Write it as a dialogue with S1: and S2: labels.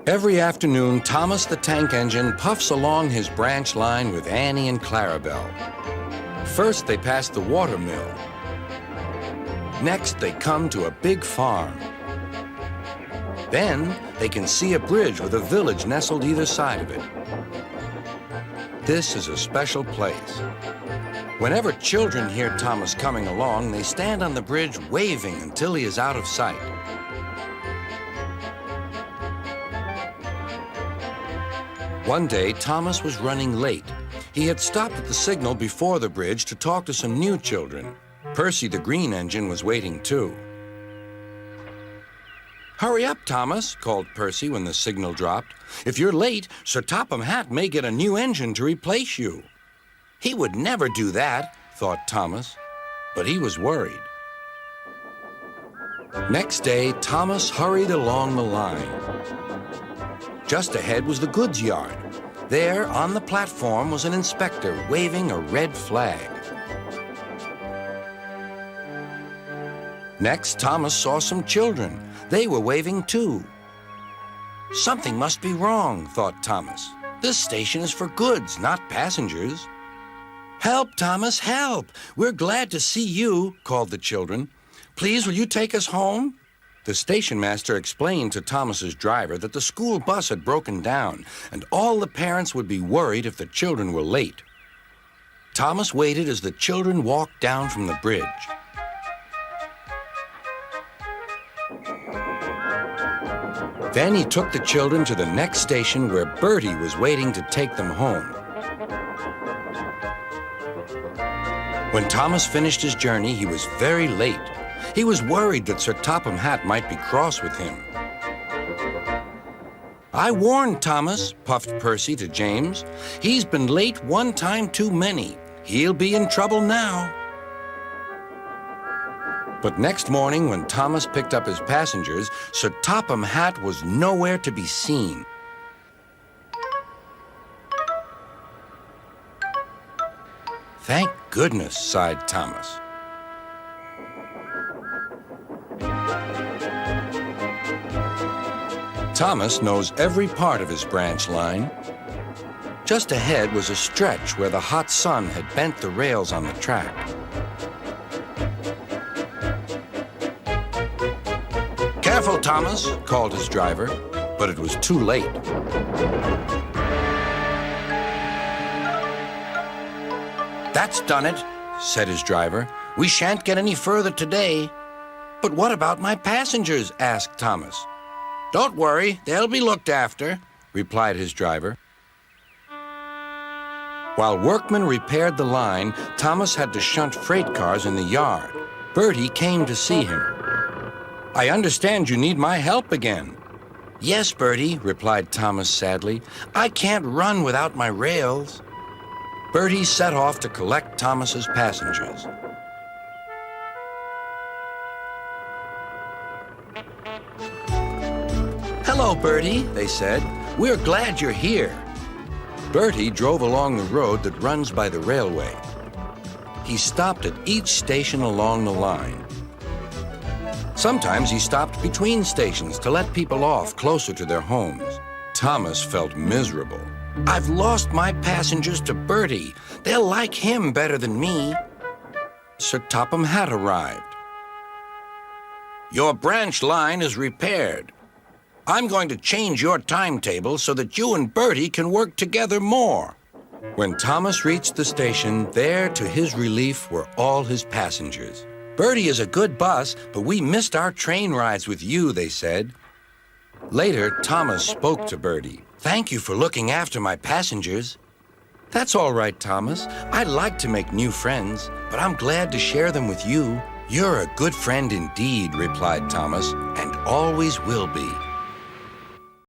S1: Every afternoon, Thomas the Tank Engine puffs along his branch line with Annie and Clarabelle. First, they pass the water mill. Next, they come to a big farm. Then, they can see a bridge with a village nestled either side of it. This is a special place. Whenever children hear Thomas coming along, they stand on the bridge waving until he is out of sight. One day, Thomas was running late. He had stopped at the signal before the bridge to talk to some new children. Percy the green engine was waiting too. "Hurry up, Thomas," called Percy when the signal dropped. "If you're late, Sir Topham Hatt may get a new engine to replace you." He would never do that, thought Thomas, but he was worried. Next day, Thomas hurried along the line. Just ahead was the goods yard. There, on the platform, was an inspector waving a red flag. Next, Thomas saw some children. They were waving too. Something must be wrong, thought Thomas. This station is for goods, not passengers. "Help, Thomas, help! We're glad to see you," called the children. "Please, will you take us home?" The station master explained to Thomas's driver that the school bus had broken down, and all the parents would be worried if the children were late. Thomas waited as the children walked down from the bridge. Then he took the children to the next station where Bertie was waiting to take them home. When Thomas finished his journey, he was very late. He was worried that Sir Topham Hatt might be cross with him. "I warned Thomas," puffed Percy to James. "He's been late one time too many. He'll be in trouble now." But next morning, when Thomas picked up his passengers, Sir Topham Hatt was nowhere to be seen. "Thank goodness," sighed Thomas. Thomas knows every part of his branch line. Just ahead was a stretch where the hot sun had bent the rails on the track. "Careful, Thomas," called his driver, but it was too late. "That's done it," said his driver. "We shan't get any further today." "But what about my passengers?" asked Thomas. "Don't worry, they'll be looked after," replied his driver. While workmen repaired the line, Thomas had to shunt freight cars in the yard. Bertie came to see him. "I understand you need my help again." "Yes, Bertie," replied Thomas sadly. "I can't run without my rails." Bertie set off to collect Thomas's passengers. "Hello, Bertie," they said. "We're glad you're here." Bertie drove along the road that runs by the railway. He stopped at each station along the line. Sometimes he stopped between stations to let people off closer to their homes. Thomas felt miserable. "I've lost my passengers to Bertie. They'll like him better than me." Sir Topham Hatt arrived. "Your branch line is repaired. I'm going to change your timetable so that you and Bertie can work together more." When Thomas reached the station, there, to his relief, were all his passengers. "Bertie is a good bus, but we missed our train rides with you," they said. Later, Thomas spoke to Bertie. "Thank you for looking after my passengers." "That's all right, Thomas. I like to make new friends, but I'm glad to share them with you." "You're a good friend indeed," replied Thomas, "and always will be."